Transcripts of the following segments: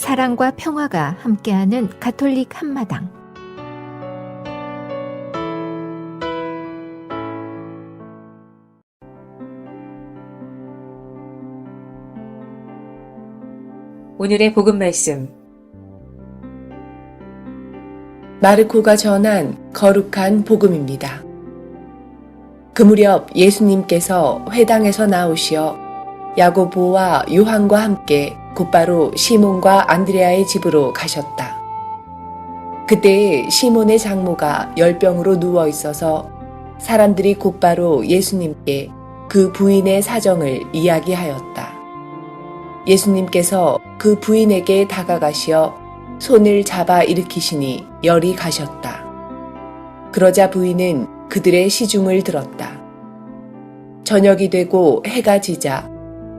사랑과 평화가 함께하는 가톨릭 한마당. 오늘의 복음 말씀, 마르코가 전한 거룩한 복음입니다. 그 무렵 예수님께서 회당에서 나오시어 야고보와 요한과 함께 곧바로 시몬과 안드레아의 집으로 가셨다. 그때 시몬의 장모가 열병으로 누워 있어서 사람들이 곧바로 예수님께 그 부인의 사정을 이야기하였다. 예수님께서 그 부인에게 다가가시어 손을 잡아 일으키시니 열이 가셨다. 그러자 부인은 그들의 시중을 들었다. 저녁이 되고 해가 지자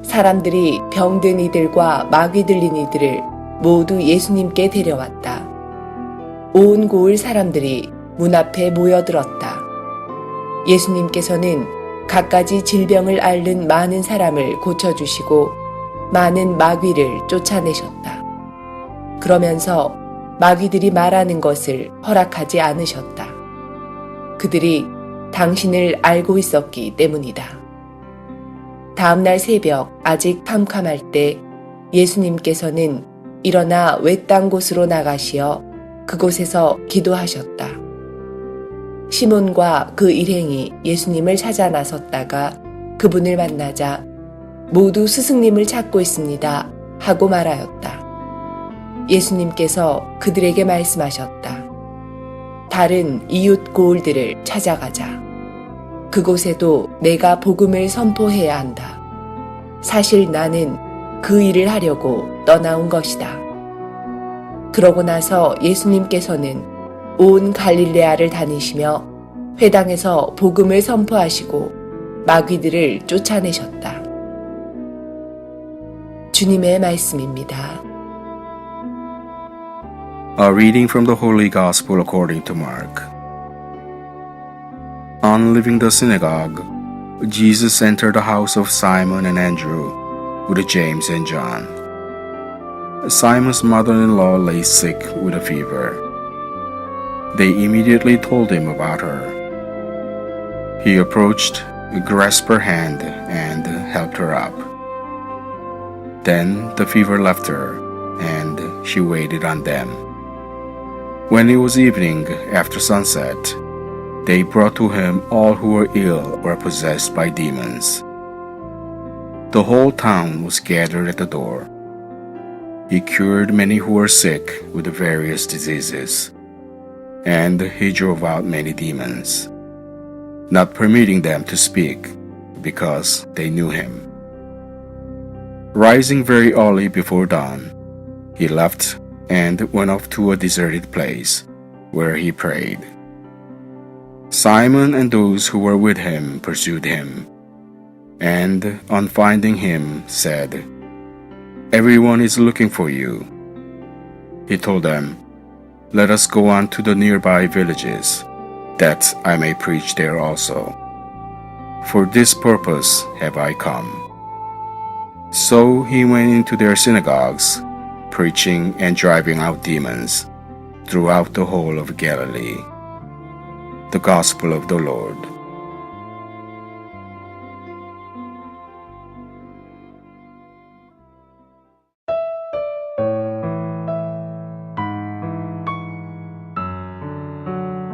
사람들이 병든 이들과 마귀 들린 이들을 모두 예수님께 데려왔다. 온 고을 사람들이 문 앞에 모여들었다. 예수님께서는 갖가지 질병을 앓는 많은 사람을 고쳐주시고 많은 마귀를 쫓아내셨다. 그러면서 마귀들이 말하는 것을 허락하지 않으셨다. 그들이 당신을 알고 있었기 때문이다. 다음날 새벽 아직 캄캄할 때 예수님께서는 일어나 외딴 곳으로 나가시어 그곳에서 기도하셨다. 시몬과 그 일행이 예수님을 찾아 나섰다가 그분을 만나자 모두 스승님을 찾고 있습니다 하고 말하였다. 예수님께서 그들에게 말씀하셨다. 다른 이웃 고을들을 찾아가자. 그곳에도 내가 복음을 선포해야 한다. 사실 나는 그 일을 하려고 떠나온 것이다. 그러고 나서 예수님께서는 온 갈릴레아를 다니시며 회당에서 복음을 선포하시고 마귀들을 쫓아내셨다. 주님의 말씀입니다. A reading from the Holy Gospel according to Mark. On leaving the synagogue, Jesus entered the house of Simon and Andrew with James and John. Simon's mother-in-law lay sick with a fever. They immediately told him about her. He approached, grasped her hand, and helped her up. Then the fever left her, and she waited on them. When it was evening, after sunset, they brought to him all who were ill or possessed by demons. The whole town was gathered at the door. He cured many who were sick with various diseases, and he drove out many demons, not permitting them to speak, because they knew him. Rising very early before dawn, he left and went off to a deserted place, where he prayed. Simon and those who were with him pursued him, and on finding him said, "Everyone is looking for you." He told them, "Let us go on to the nearby villages, that I may preach there also. For this purpose have I come." So he went into their synagogues, preaching and driving out demons throughout the whole of Galilee. The Gospel of the Lord.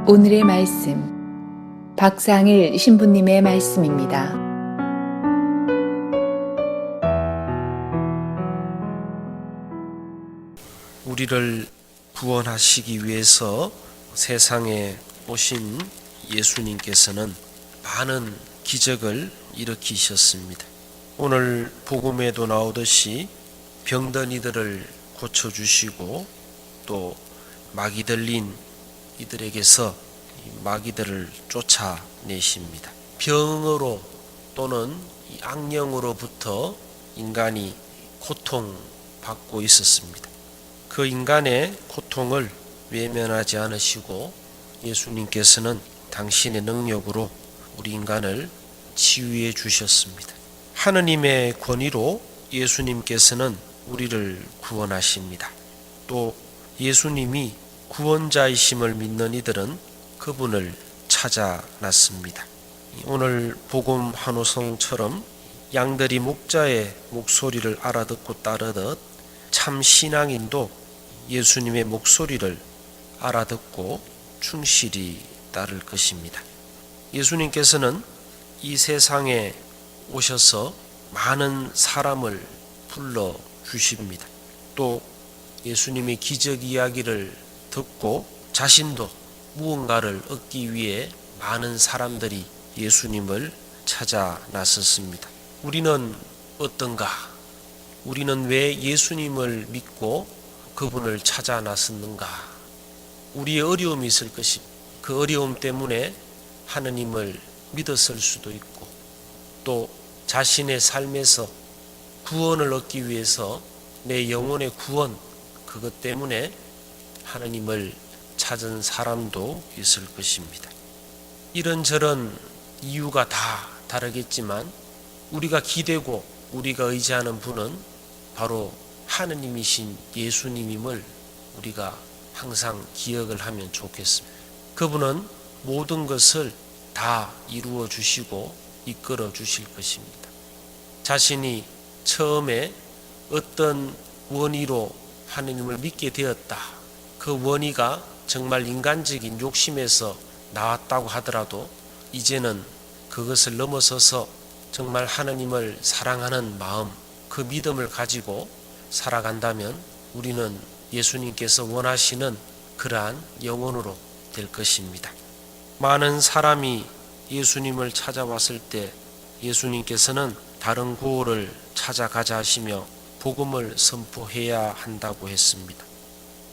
오늘의 말씀, 박상일 신부님의 말씀입니다. 우리를 구원하시기 위해서 세상에 오신 예수님께서는 많은 기적을 일으키셨습니다. 오늘 복음에도 나오듯이 병든 이들을 고쳐주시고 또 마귀 들린 이들에게서 마귀들을 쫓아내십니다. 병으로 또는 악령으로부터 인간이 고통받고 있었습니다. 그 인간의 고통을 외면하지 않으시고 예수님께서는 당신의 능력으로 우리 인간을 치유해 주셨습니다. 하느님의 권위로 예수님께서는 우리를 구원하십니다. 또 예수님이 구원자이심을 믿는 이들은 그분을 찾아 났습니다. 오늘 복음 환호성처럼 양들이 목자의 목소리를 알아듣고 따르듯 참 신앙인도 예수님의 목소리를 알아듣고 충실히 따를 것입니다. 예수님께서는 이 세상에 오셔서 많은 사람을 불러 주십니다. 또 예수님의 기적 이야기를 듣고 자신도 무언가를 얻기 위해 많은 사람들이 예수님을 찾아 나섰습니다. 우리는 어떤가? 우리는 왜 예수님을 믿고 그분을 찾아 나섰는가? 우리의 어려움이 있을 것입니다. 그 어려움 때문에 하느님을 믿었을 수도 있고, 또 자신의 삶에서 구원을 얻기 위해서 내 영혼의 구원, 그것 때문에 하느님을 찾은 사람도 있을 것입니다. 이런저런 이유가 다 다르겠지만 우리가 기대고 우리가 의지하는 분은 바로 하느님이신 예수님임을 우리가 항상 기억을 하면 좋겠습니다. 그분은 모든 것을 다 이루어 주시고 이끌어 주실 것입니다. 자신이 처음에 어떤 원의로 하느님을 믿게 되었다, 그 원의가 정말 인간적인 욕심에서 나왔다고 하더라도 이제는 그것을 넘어서서 정말 하느님을 사랑하는 마음, 그 믿음을 가지고 살아간다면 우리는 예수님께서 원하시는 그러한 영혼으로 될 것입니다. 많은 사람이 예수님을 찾아왔을 때 예수님께서는 다른 고을을 찾아가자 하시며 복음을 선포해야 한다고 했습니다.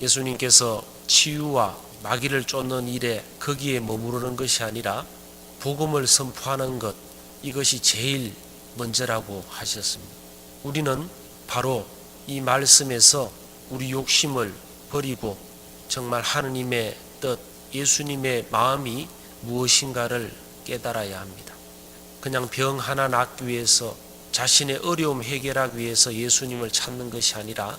예수님께서 치유와 마귀를 쫓는 일에 거기에 머무르는 것이 아니라 복음을 선포하는 것, 이것이 제일 먼저라고 하셨습니다. 우리는 바로 이 말씀에서 우리 욕심을 버리고 정말 하느님의 뜻, 예수님의 마음이 무엇인가를 깨달아야 합니다. 그냥 병 하나 낫기 위해서, 자신의 어려움 해결하기 위해서 예수님을 찾는 것이 아니라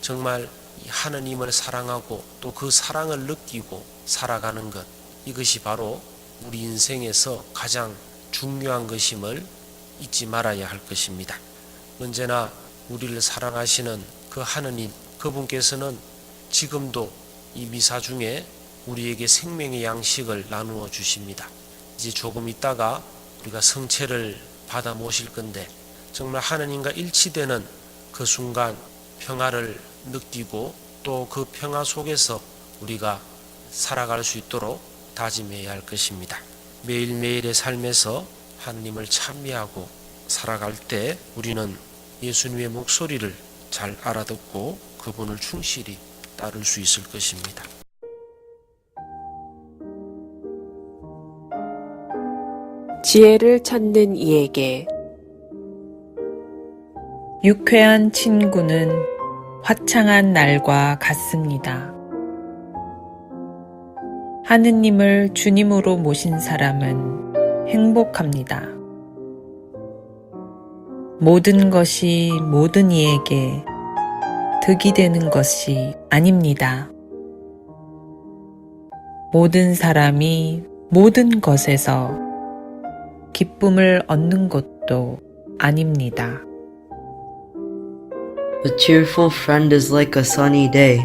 정말 하느님을 사랑하고 또 그 사랑을 느끼고 살아가는 것, 이것이 바로 우리 인생에서 가장 중요한 것임을 잊지 말아야 할 것입니다. 언제나 우리를 사랑하시는 그 하느님, 그분께서는 지금도 이 미사 중에 우리에게 생명의 양식을 나누어 주십니다. 이제 조금 있다가 우리가 성체를 받아 모실 건데 정말 하느님과 일치되는 그 순간 평화를 느끼고 또 그 평화 속에서 우리가 살아갈 수 있도록 다짐해야 할 것입니다. 매일매일의 삶에서 하느님을 찬미하고 살아갈 때 우리는 예수님의 목소리를 잘 알아듣고 그분을 충실히 따를 수 있을 것입니다. 지혜를 찾는 이에게 유쾌한 친구는 화창한 날과 같습니다. 하느님을 주님으로 모신 사람은 행복합니다. 모든 것이 모든 이에게 득이 되는 것이 아닙니다. 모든 사람이 모든 것에서 기쁨을 얻는 것도 아닙니다. A cheerful friend is like a sunny day.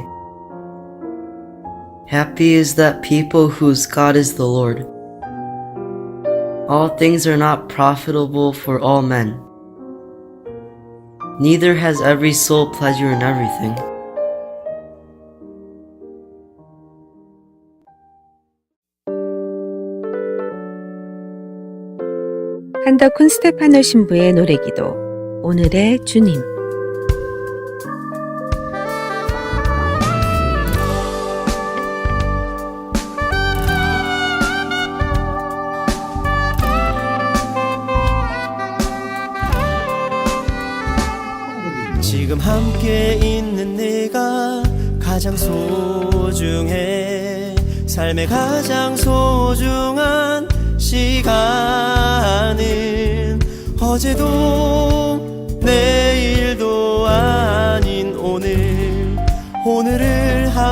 Happy is that people whose God is the Lord. All things are not profitable for all men. Neither has every soul pleasure in everything. 한덕훈 스테파노 신부의 노래기도 오늘의 주님. 지금 함께 있는 내가 가장 소중해. 삶의 가장 소중한 시간은 어제도 내일도 아닌 오늘. 오늘은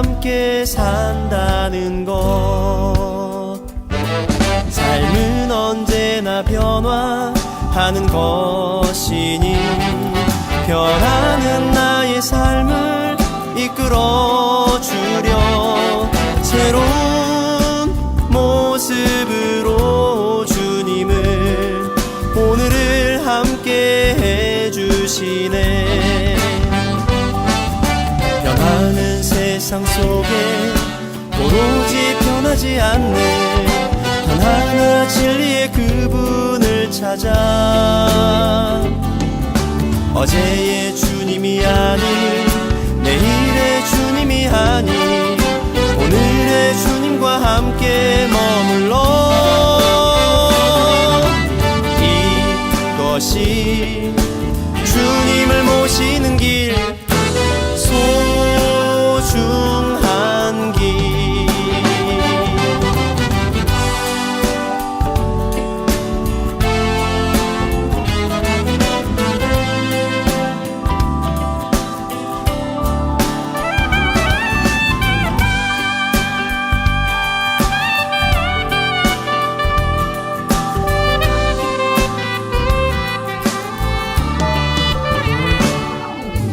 함께 산다는 것. 삶은 언제나 변화하는 것이니 변하는 나의 삶을 이끌어주려 새로운 모습으로 주님을 오늘을 함께 해주시네. 변하는 세상 속에 오로지 변하지 않는 하나 진리의 그분을 찾아 어제의 주님이 아닌 내일의 주님이 아닌 오늘의 주님과 함께 머물러 이것이 주님을 모시는 길 소중한 길.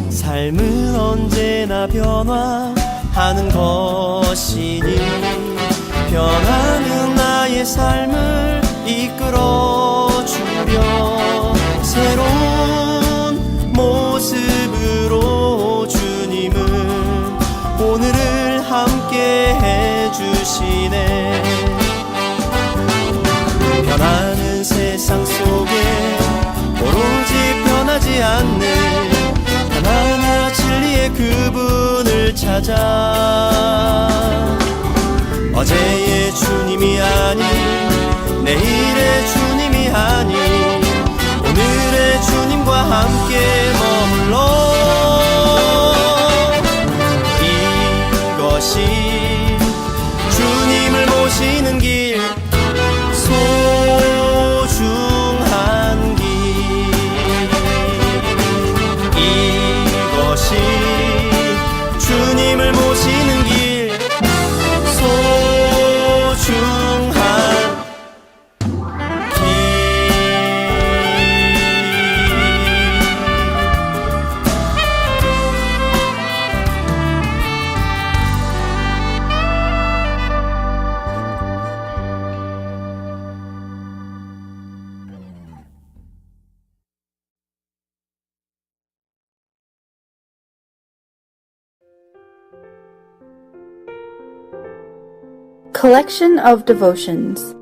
삶은 언제나 변화하는 것이니 변하는 나의 삶을 이끌어주려 새로운 모습으로 주님은 오늘을 함께 해주시네. 변하는 세상 속에 오로지 변하지 않는 하나 진리의 그분을 찾아 어제의 주님이 아닌 내일의 주님이 아닌 오늘의 주님과 함께 머물러 이것이 주님을 모시는 길 소중한 길. 이것이 주님을 모시는 길 소중한 길. Collection of devotions.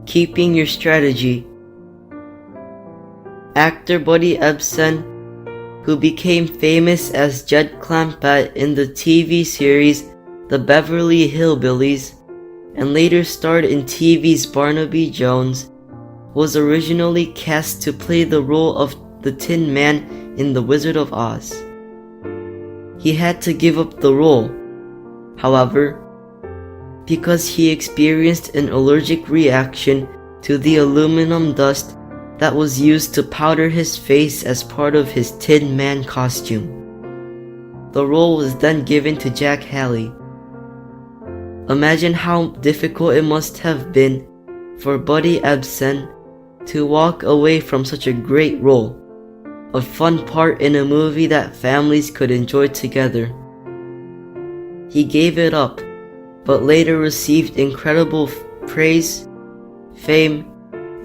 Keeping your strategy. Actor Buddy Ebsen, who became famous as Jed Clampett in the TV series The Beverly Hillbillies and later starred in TV's Barnaby Jones, was originally cast to play the role of the Tin Man in The Wizard of Oz. He had to give up the role, however, because he experienced an allergic reaction to the aluminum dust that was used to powder his face as part of his Tin Man costume. The role was then given to Jack Haley. Imagine how difficult it must have been for Buddy Ebsen to walk away from such a great role, a fun part in a movie that families could enjoy together. He gave it up, but later received incredible praise, fame,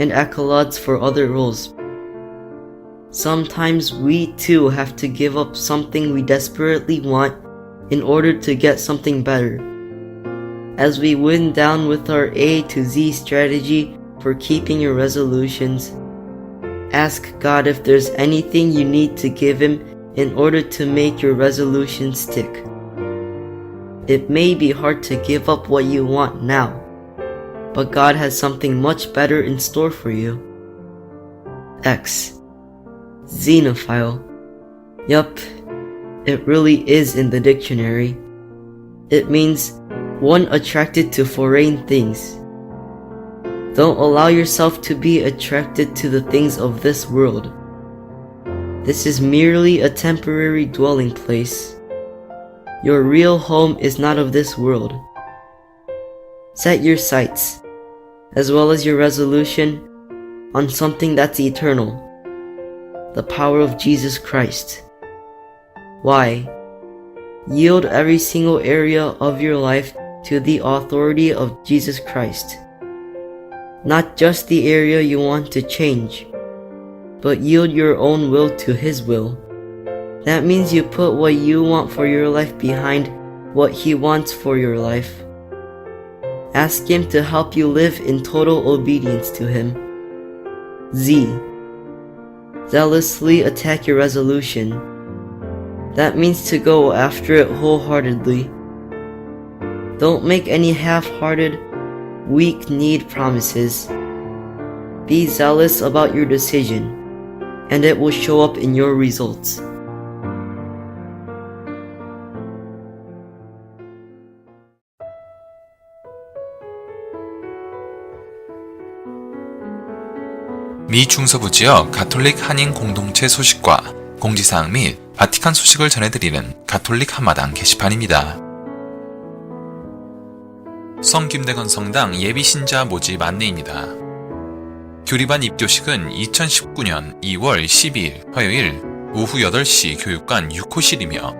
and accolades for other roles. Sometimes we too have to give up something we desperately want in order to get something better. As we wind down with our A to Z strategy for keeping your resolutions, ask God if there's anything you need to give Him in order to make your resolution stick. It may be hard to give up what you want now, but God has something much better in store for you. X. Xenophile. Yup, it really is in the dictionary. It means one attracted to foreign things. Don't allow yourself to be attracted to the things of this world. This is merely a temporary dwelling place. Your real home is not of this world. Set your sights, as well as your resolution, on something that's eternal, the power of Jesus Christ. Why? Yield every single area of your life to the authority of Jesus Christ. Not just the area you want to change, but yield your own will to His will. That means you put what you want for your life behind what He wants for your life. Ask Him to help you live in total obedience to Him. Z. Zealously attack your resolution. That means to go after it wholeheartedly. Don't make any half-hearted, weak-kneed promises. Be zealous about your decision, and it will show up in your results. 미 중서부 지역 가톨릭 한인 공동체 소식과 공지사항 및 바티칸 소식을 전해드리는 가톨릭 한마당 게시판입니다. 성김대건 성당 예비신자 모집 안내입니다. 교리반 입교식은 2019년 2월 12일 화요일 오후 8시 교육관 6호실이며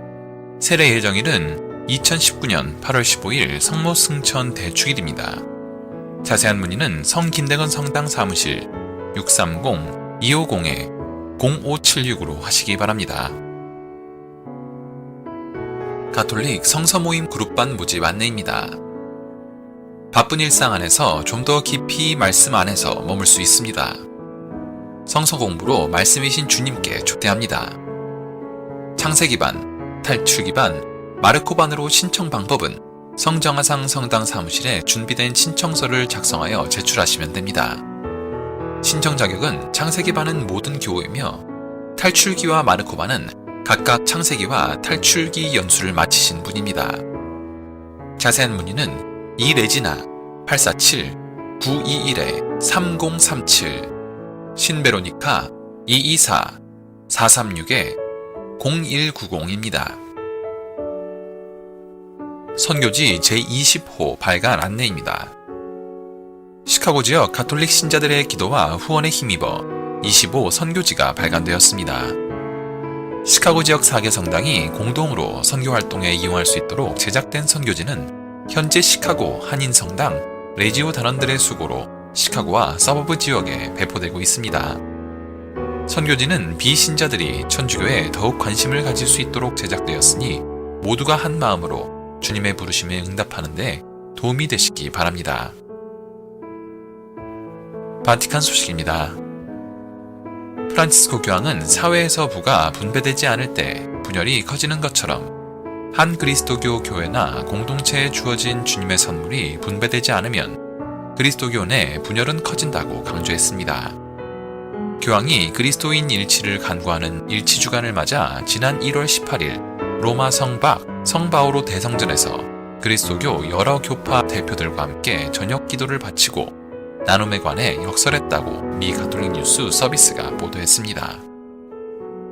세례 예정일은 2019년 8월 15일 성모 승천 대축일입니다. 자세한 문의는 성김대건 성당 사무실 630-250-0576으로 하시기 바랍니다. 가톨릭 성서모임 그룹반 모집 안내입니다. 바쁜 일상 안에서 좀 더 깊이 말씀 안에서 머물 수 있습니다. 성서 공부로 말씀이신 주님께 초대합니다. 창세기반, 탈출기반, 마르코반으로 신청 방법은 성정하상 성당 사무실에 준비된 신청서를 작성하여 제출하시면 됩니다. 신청 자격은 창세기반은 모든 교회이며 탈출기와 마르코반은 각각 창세기와 탈출기 연수를 마치신 분입니다. 자세한 문의는 이레지나 847-921-3037 신베로니카 224-436-0190입니다. 선교지 제20호 발간 안내입니다. 시카고 지역 가톨릭 신자들의 기도와 후원에 힘입어 25 선교지가 발간되었습니다. 시카고 지역 4개 성당이 공동으로 선교 활동에 이용할 수 있도록 제작된 선교지는 현재 시카고 한인 성당, 레지오 단원들의 수고로 시카고와 서버브 지역에 배포되고 있습니다. 선교지는 비신자들이 천주교에 더욱 관심을 가질 수 있도록 제작되었으니 모두가 한 마음으로 주님의 부르심에 응답하는 데 도움이 되시기 바랍니다. 바티칸 소식입니다. 프란치스코 교황은 사회에서 부가 분배되지 않을 때 분열이 커지는 것처럼 한 그리스도교 교회나 공동체에 주어진 주님의 선물이 분배되지 않으면 그리스도교 내 분열은 커진다고 강조했습니다. 교황이 그리스도인 일치를 간구하는 일치주간을 맞아 지난 1월 18일 로마 성 바오로 대성전에서 그리스도교 여러 교파 대표들과 함께 저녁 기도를 바치고 나눔에 관해 역설했다고 미 가톨릭 뉴스 서비스가 보도했습니다.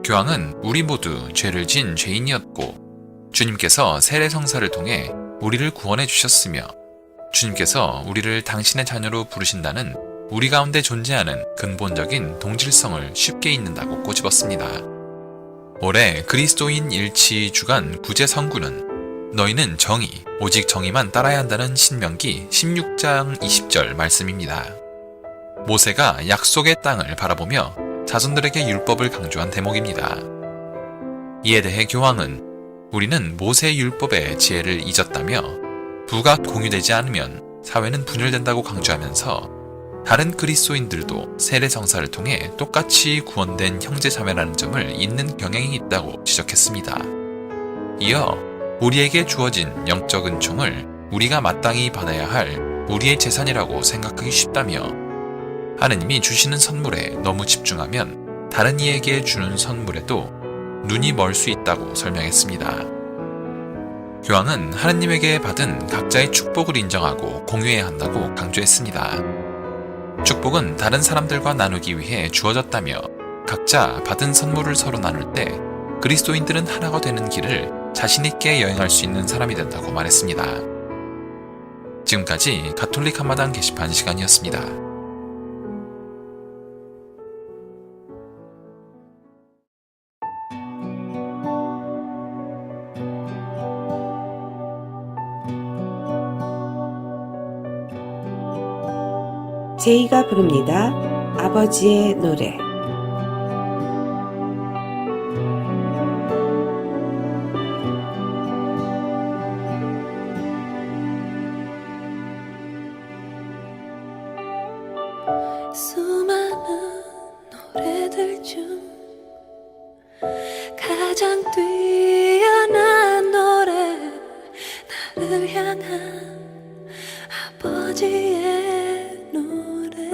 교황은 우리 모두 죄를 진 죄인이었고 주님께서 세례 성사를 통해 우리를 구원해 주셨으며 주님께서 우리를 당신의 자녀로 부르신다는 우리 가운데 존재하는 근본적인 동질성을 쉽게 잊는다고 꼬집었습니다. 올해 그리스도인 일치 주간 구제 성구는 너희는 정의, 오직 정의만 따라야 한다는 신명기 16장 20절 말씀입니다. 모세가 약속의 땅을 바라보며 자손들에게 율법을 강조한 대목입니다. 이에 대해 교황은 우리는 모세 율법의 지혜를 잊었다며 부가 공유되지 않으면 사회는 분열된다고 강조하면서 다른 그리스도인들도 세례 성사를 통해 똑같이 구원된 형제자매라는 점을 잊는 경향이 있다고 지적했습니다. 이어 우리에게 주어진 영적 은총을 우리가 마땅히 받아야 할 우리의 재산이라고 생각하기 쉽다며 하느님이 주시는 선물에 너무 집중하면 다른 이에게 주는 선물에도 눈이 멀 수 있다고 설명했습니다. 교황은 하느님에게 받은 각자의 축복을 인정하고 공유해야 한다고 강조했습니다. 축복은 다른 사람들과 나누기 위해 주어졌다며 각자 받은 선물을 서로 나눌 때 그리스도인들은 하나가 되는 길을 자신있게 여행할 수 있는 사람이 된다고 말했습니다. 지금까지 가톨릭 한마당 게시판 시간이었습니다. 제이가 부릅니다. 아버지의 노래. 수많은 노래들 중 가장 뛰어난 노래, 나를 향한 아버지의 노래.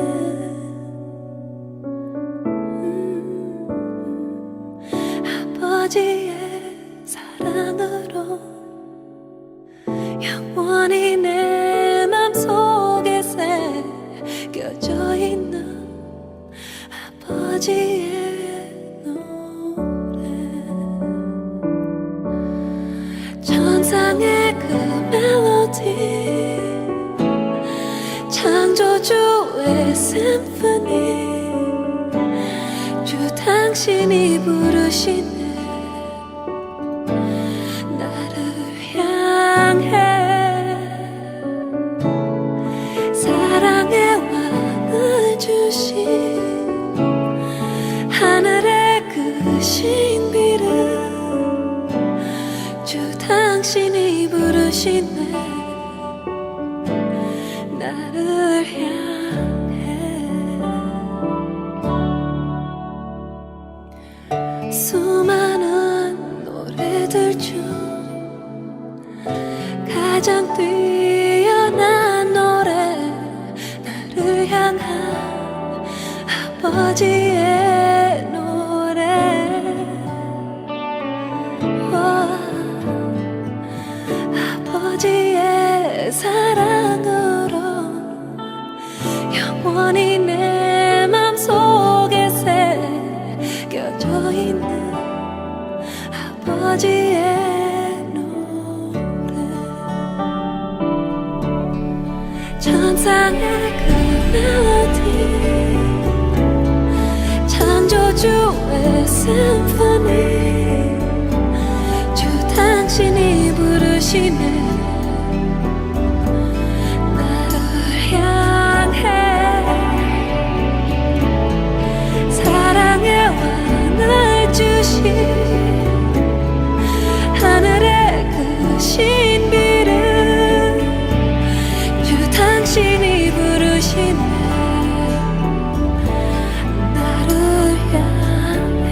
아버지의 사랑으로 영원히 내 맘속에 새겨져 있는 아버지의 노래. 천상의 그 멜로디, 창조주의 심포니, 주 당신이 부르시네 나를 향해. 사랑의 왕을 주신 하늘의 그 신비를 주 당신이 부르시네 나를 향해. 수많은 노래들 중 가장 뛰어난 노래, 나를 향한 아버지의 노래. 아버지의 사랑으로 영원히 내 맘속에 새겨져 있는 아버지의 노래. 천상의 그 멜로디, 창조주의 심포니, 주 당신이 부르시네 나를 향해. 사랑의 왕을 주신 하늘의 그 신비를 주 당신이 부르시네 나를 향해.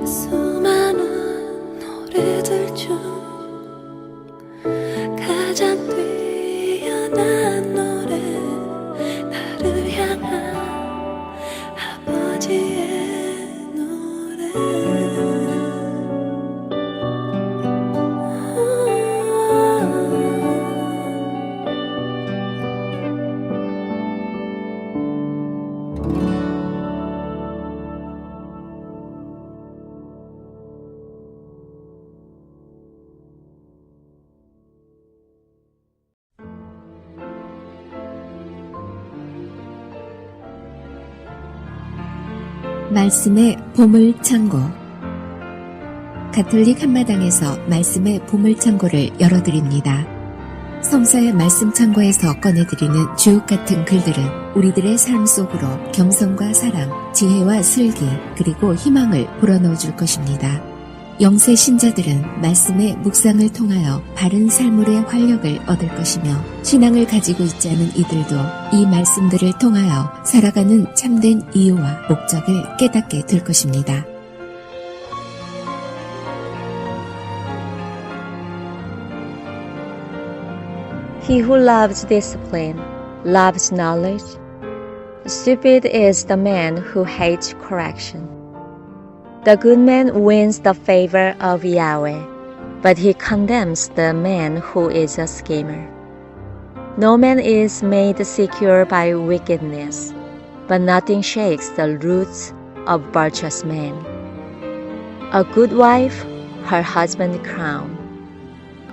수많은 노래들 중 가장 뛰어난 노래, 나를 향한 아버지의 노래. 말씀의 보물창고. 가톨릭 한마당에서 말씀의 보물창고를 열어드립니다. 성서의 말씀창고에서 꺼내드리는 주옥같은 글들은 우리들의 삶 속으로 겸손과 사랑, 지혜와 슬기, 그리고 희망을 불어넣어 줄 것입니다. 영세 신자들은 말씀의 묵상을 통하여 바른 삶의 활력을 얻을 것이며 신앙을 가지고 있지 않은 이들도 이 말씀들을 통하여 살아가는 참된 이유와 목적을 깨닫게 될 것입니다. He who loves discipline loves knowledge. Stupid is the man who hates correction. The good man wins the favor of Yahweh, but he condemns the man who is a schemer. No man is made secure by wickedness, but nothing shakes the roots of virtuous men. A good wife, her husband's crown.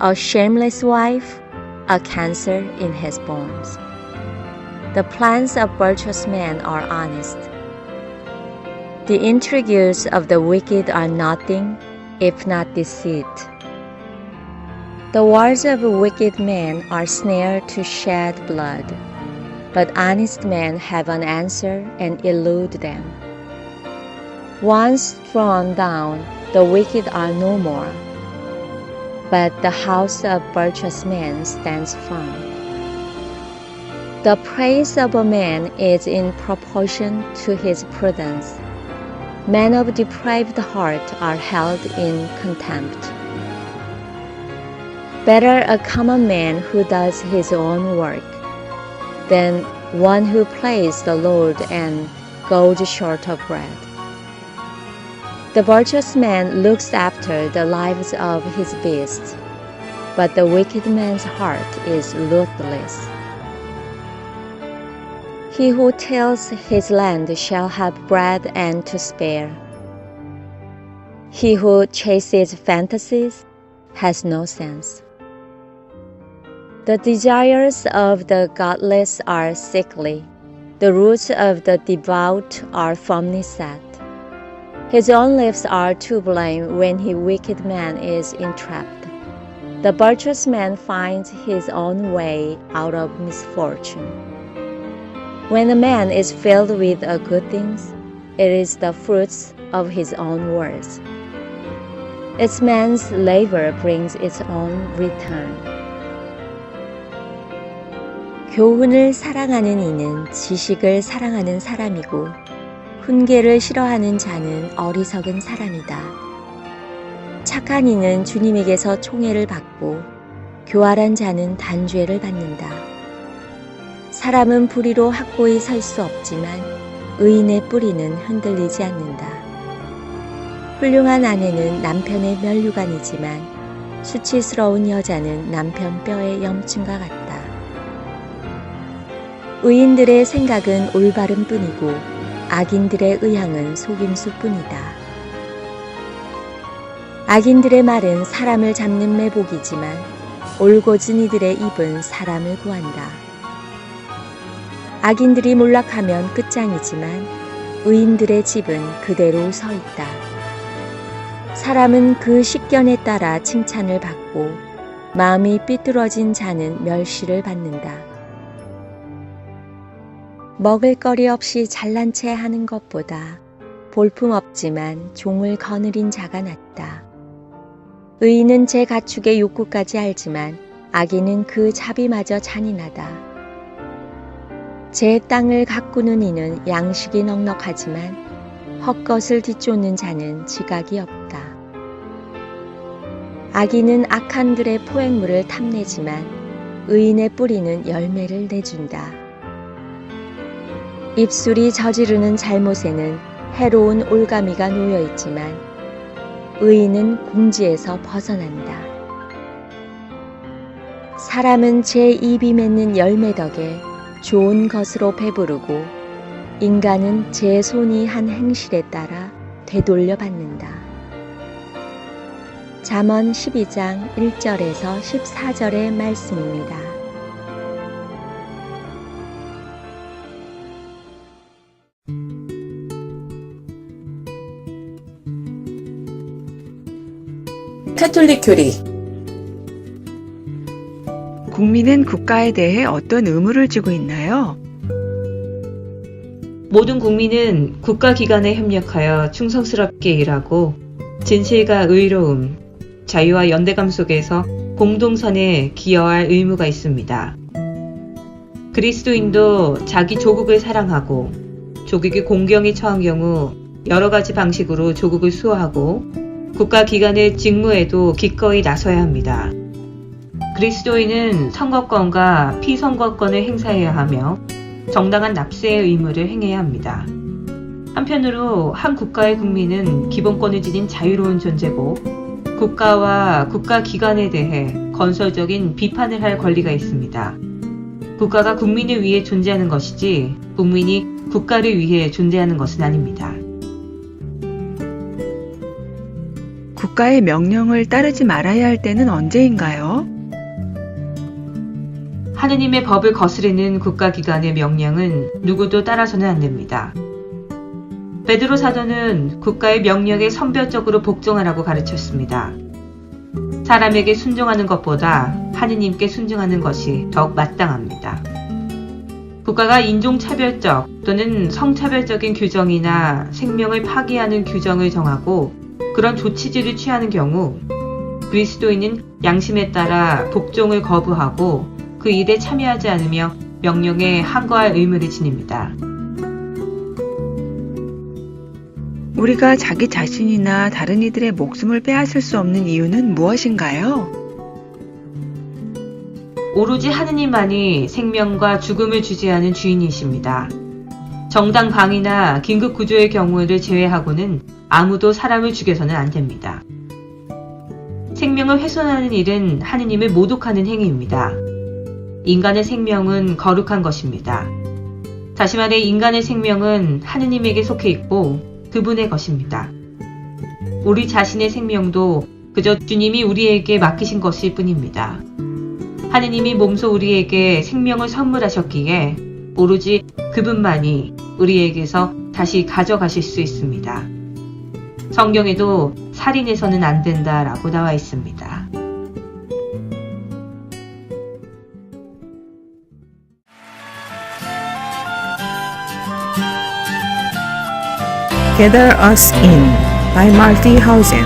A shameless wife, a cancer in his bones. The plans of virtuous men are honest. The intrigues of the wicked are nothing, if not deceit. The words of a wicked man are snare to shed blood, but honest men have an answer and elude them. Once thrown down, the wicked are no more, but the house of virtuous men stands firm. The praise of a man is in proportion to his prudence. Men of depraved heart are held in contempt. Better a common man who does his own work than one who plays the Lord and goes short of bread. The virtuous man looks after the lives of his beasts, but the wicked man's heart is ruthless. He who tills his land shall have bread and to spare. He who chases fantasies has no sense. The desires of the godless are sickly. The roots of the devout are firmly set. His own lips are to blame when the wicked man is entrapped. The virtuous man finds his own way out of misfortune. When a man is filled with good things, it is the fruits of his own words. Its man's labor brings its own return. 교훈을 사랑하는 이는 지식을 사랑하는 사람이고 훈계를 싫어하는 자는 어리석은 사람이다. 착한 이는 주님에게서 총애를 받고 교활한 자는 단죄를 받는다. 사람은 불의로 확고히 설 수 없지만 의인의 뿌리는 흔들리지 않는다. 훌륭한 아내는 남편의 면류관이지만 수치스러운 여자는 남편 뼈의 염증과 같다. 의인들의 생각은 올바름 뿐이고 악인들의 의향은 속임수 뿐이다. 악인들의 말은 사람을 잡는 매복이지만 올곧은 이들의 입은 사람을 구한다. 악인들이 몰락하면 끝장이지만 의인들의 집은 그대로 서 있다. 사람은 그 식견에 따라 칭찬을 받고 마음이 삐뚤어진 자는 멸시를 받는다. 먹을거리 없이 잘난 체 하는 것보다 볼품없지만 종을 거느린 자가 낫다. 의인은 제 가축의 욕구까지 알지만 악인은 그 자비마저 잔인하다. 제 땅을 가꾸는 이는 양식이 넉넉하지만 헛것을 뒤쫓는 자는 지각이 없다. 악인은 악한 들의 포획물을 탐내지만 의인의 뿌리는 열매를 내준다. 입술이 저지르는 잘못에는 해로운 올가미가 놓여있지만 의인은 궁지에서 벗어난다. 사람은 제 입이 맺는 열매 덕에 좋은 것으로 배부르고 인간은 제 손이 한 행실에 따라 되돌려 받는다. 잠언 12장 1절에서 14절의 말씀입니다. 카톨릭 교리. 국민은 국가에 대해 어떤 의무를 지고 있나요? 모든 국민은 국가기관에 협력하여 충성스럽게 일하고 진실과 의로움, 자유와 연대감 속에서 공동선에 기여할 의무가 있습니다. 그리스도인도 자기 조국을 사랑하고 조국이 공경에 처한 경우 여러 가지 방식으로 조국을 수호하고 국가기관의 직무에도 기꺼이 나서야 합니다. 그리스도인은 선거권과 피선거권을 행사해야 하며 정당한 납세의 의무를 행해야 합니다. 한편으로 한 국가의 국민은 기본권을 지닌 자유로운 존재고 국가와 국가기관에 대해 건설적인 비판을 할 권리가 있습니다. 국가가 국민을 위해 존재하는 것이지 국민이 국가를 위해 존재하는 것은 아닙니다. 국가의 명령을 따르지 말아야 할 때는 언제인가요? 하느님의 법을 거스르는 국가기관의 명령은 누구도 따라서는 안 됩니다. 베드로 사도는 국가의 명령에 선별적으로 복종하라고 가르쳤습니다. 사람에게 순종하는 것보다 하느님께 순종하는 것이 더욱 마땅합니다. 국가가 인종차별적 또는 성차별적인 규정이나 생명을 파기하는 규정을 정하고 그런 조치들을 취하는 경우 그리스도인은 양심에 따라 복종을 거부하고 그 일에 참여하지 않으며 명령에 항거할 의무를 지닙니다. 우리가 자기 자신이나 다른 이들의 목숨을 빼앗을 수 없는 이유는 무엇인가요? 오로지 하느님만이 생명과 죽음을 주재하는 주인이십니다. 정당 방위나 긴급 구조의 경우를 제외하고는 아무도 사람을 죽여서는 안 됩니다. 생명을 훼손하는 일은 하느님을 모독하는 행위입니다. 인간의 생명은 거룩한 것입니다. 다시 말해 인간의 생명은 하느님에게 속해 있고 그분의 것입니다. 우리 자신의 생명도 그저 주님이 우리에게 맡기신 것일 뿐입니다. 하느님이 몸소 우리에게 생명을 선물하셨기에 오로지 그분만이 우리에게서 다시 가져가실 수 있습니다. 성경에도 살인해서는 안 된다라고 나와 있습니다. Gather Us In by Marty Hausen.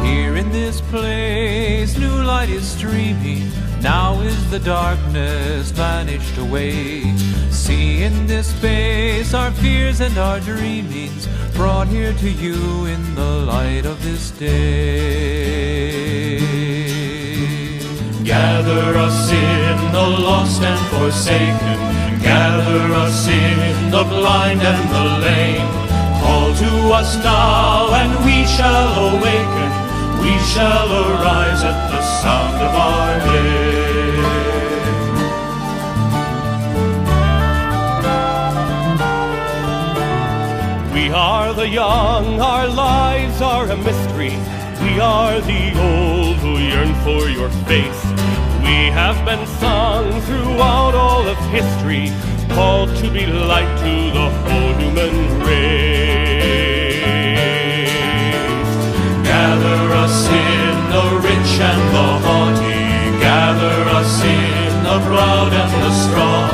Here in this place, new light is streaming. Now is the darkness vanished away. See in this space our fears and our dreamings brought here to you in the light of this day. Gather us in, the lost and forsaken. Gather us in, the blind and the lame. Call to us now, and we shall awaken. We shall arise at the sound of our name. We are the young, our lives are a mystery. We are the old who yearn for your face. We have been sung throughout all of history, called to be light to the whole human race. Gather us in, the rich and the haughty. Gather us in, the proud and the strong.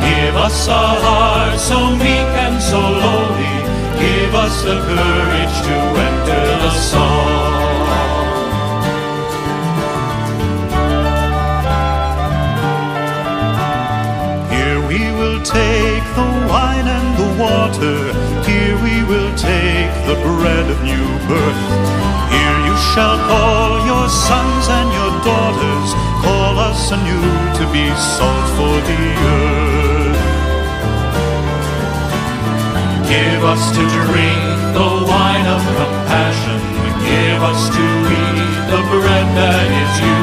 Give us a heart so meek and so lowly. Give us the courage to enter the song. Take the wine and the water. Here we will take the bread of new birth. Here you shall call your sons and your daughters. Call us anew to be salt for the earth. Give us to drink the wine of compassion. Give us to eat the bread that is you.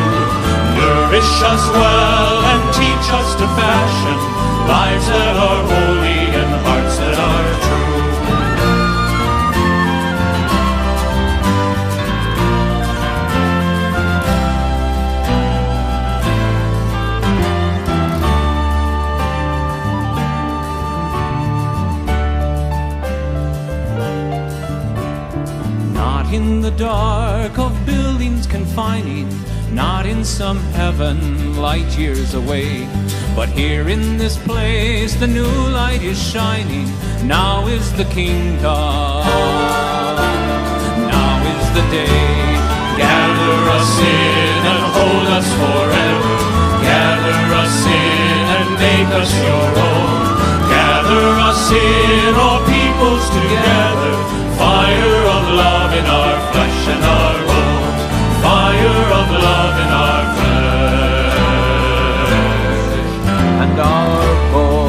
Nourish us well and teach us to fashion lives that are holy and hearts that are true. Not in the dark of buildings confining, not in some heaven light years away, but here in this place the new light is shining. Now is the kingdom, now is the day. Gather us in and hold us forever. Gather us in and make us your own. Gather us in, all peoples together. Fire of love in our flesh and our bones. Fire of love in our flesh and our bones.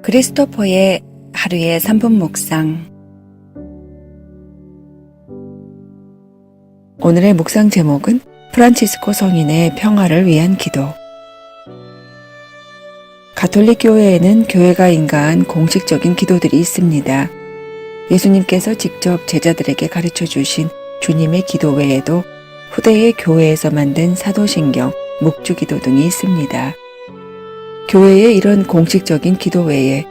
크리스토퍼의 하루의 3분 묵상. 오늘의 묵상 제목은 프란치스코 성인의 평화를 위한 기도. 가톨릭 교회에는 교회가 인가한 공식적인 기도들이 있습니다. 예수님께서 직접 제자들에게 가르쳐 주신 주님의 기도 외에도 후대의 교회에서 만든 사도신경, 묵주기도 등이 있습니다. 교회의 이런 공식적인 기도 외에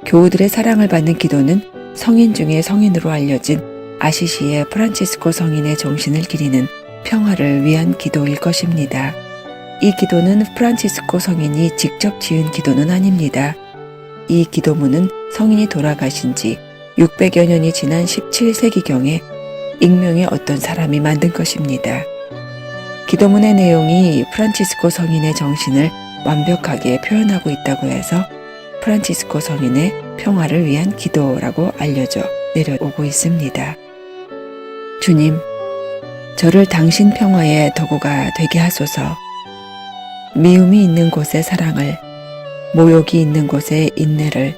교우들의 사랑을 받는 기도는 성인 중에 성인으로 알려진 아시시의 프란치스코 성인의 정신을 기리는 평화를 위한 기도일 것입니다. 이 기도는 프란치스코 성인이 직접 지은 기도는 아닙니다. 이 기도문은 성인이 돌아가신 지 600여 년이 지난 17세기경에 익명의 어떤 사람이 만든 것입니다. 기도문의 내용이 프란치스코 성인의 정신을 완벽하게 표현하고 있다고 해서 프란치스코 성인의 평화를 위한 기도라고 알려져 내려오고 있습니다. 주님, 저를 당신 평화의 도구가 되게 하소서. 미움이 있는 곳에 사랑을, 모욕이 있는 곳에 인내를,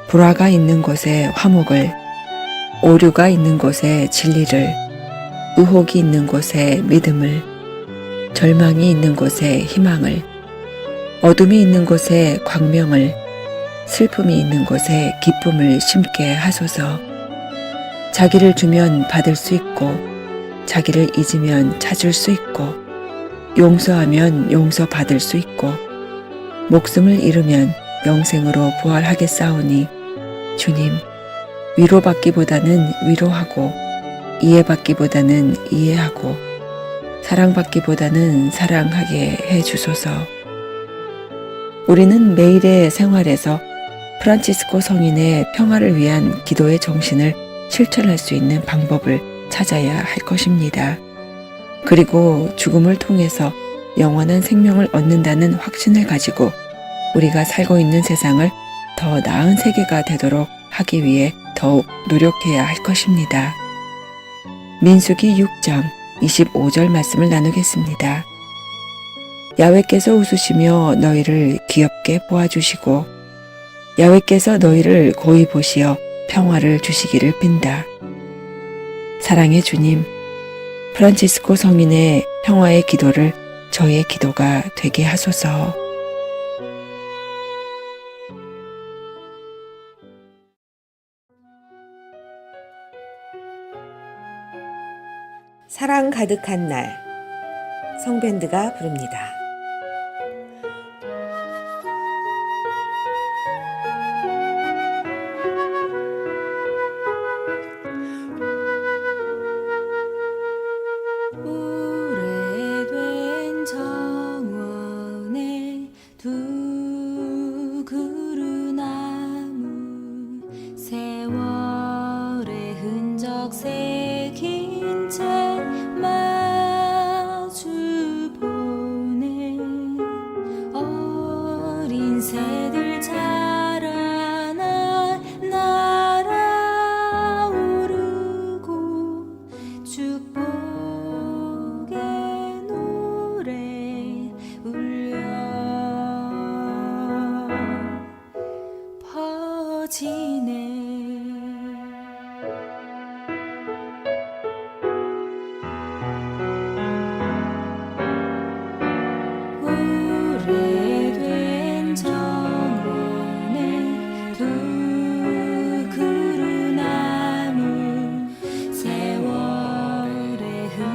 불화가 있는 곳에 화목을, 오류가 있는 곳에 진리를, 의혹이 있는 곳에 믿음을, 절망이 있는 곳에 희망을, 어둠이 있는 곳에 광명을, 슬픔이 있는 곳에 기쁨을 심게 하소서. 자기를 주면 받을 수 있고, 자기를 잊으면 찾을 수 있고, 용서하면 용서받을 수 있고, 목숨을 잃으면 영생으로 부활하겠사오니, 주님, 위로받기보다는 위로하고, 이해받기보다는 이해하고, 사랑받기보다는 사랑하게 해 주소서. 우리는 매일의 생활에서 프란치스코 성인의 평화를 위한 기도의 정신을 실천할 수 있는 방법을 찾아야 할 것입니다. 그리고 죽음을 통해서 영원한 생명을 얻는다는 확신을 가지고 우리가 살고 있는 세상을 더 나은 세계가 되도록 하기 위해 더욱 노력해야 할 것입니다. 민수기 6장 25절 말씀을 나누겠습니다. 야훼께서 웃으시며 너희를 귀엽게 보아주시고 야훼께서 너희를 고이 보시어 평화를 주시기를 빈다. 사랑의 주님, 프란치스코 성인의 평화의 기도를 저희의 기도가 되게 하소서. 사랑 가득한 날, 성밴드가 부릅니다. 오래된 정원에 두 그루나무 세월의 흔적 새긴 채 마주 보네. 어린 새들 자라나 날아오르고 축복의 노래 울려 퍼지네. 오래된 정원에 두 그루나무 세월의 흔적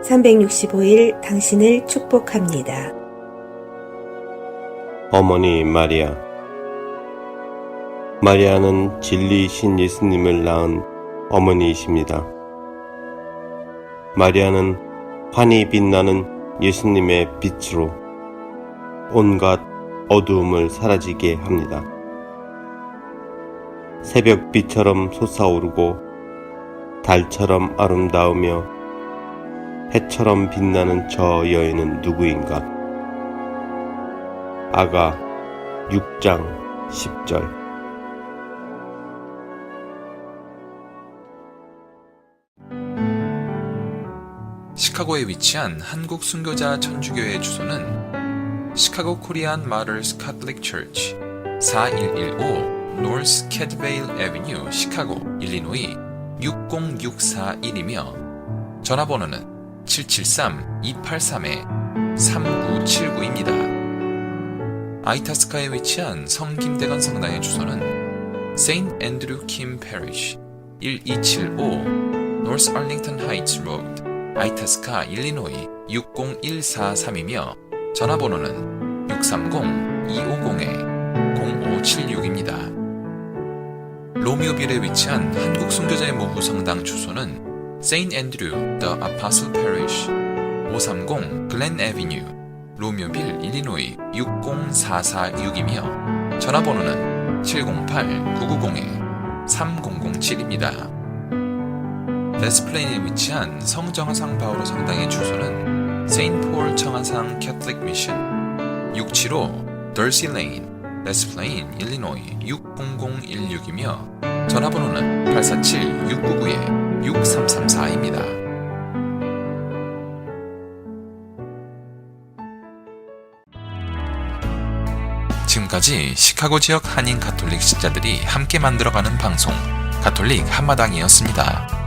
365일 당신을 축복합니다. 어머니 마리아. 마리아는 진리이신 예수님을 낳은 어머니이십니다. 마리아는 환히 빛나는 예수님의 빛으로 온갖 어두움을 사라지게 합니다. 새벽빛처럼 솟아오르고 달처럼 아름다우며 해처럼 빛나는 저 여인은 누구인가? 아가 6장 10절. 시카고에 위치한 한국 순교자 천주교회 주소는 시카고 코리안 마더스 카톨릭 처치 4115 노스 캐드베일 애비뉴 시카고 일리노이 60641이며 전화번호는 773-283-3979입니다. 아이타스카에 위치한 성김대건 성당의 주소는 세인트 앤드류 킴 페리시 1275 노스 알링턴 하이츠 로드 아이타스카 일리노이 60143이며 전화번호는 630-250-0576입니다. 로미오빌에 위치한 한국 순교자의 모부 성당 주소는 세인트 앤드류 더 아파슬 페리시 530 글렌 애비뉴 로미오빌 일리노이 60446이며 전화번호는 708-990-3007입니다. 데스플레인에 위치한 성정화상 바오로 성당의 주소는 세인트 폴 청화상 캐톨릭 미션 675 더시 레인 데스플레인 일리노이 60016이며 전화번호는 847-699-6334입니다. 지금까지 시카고 지역 한인 가톨릭 신자들이 함께 만들어가는 방송 가톨릭 한마당이었습니다.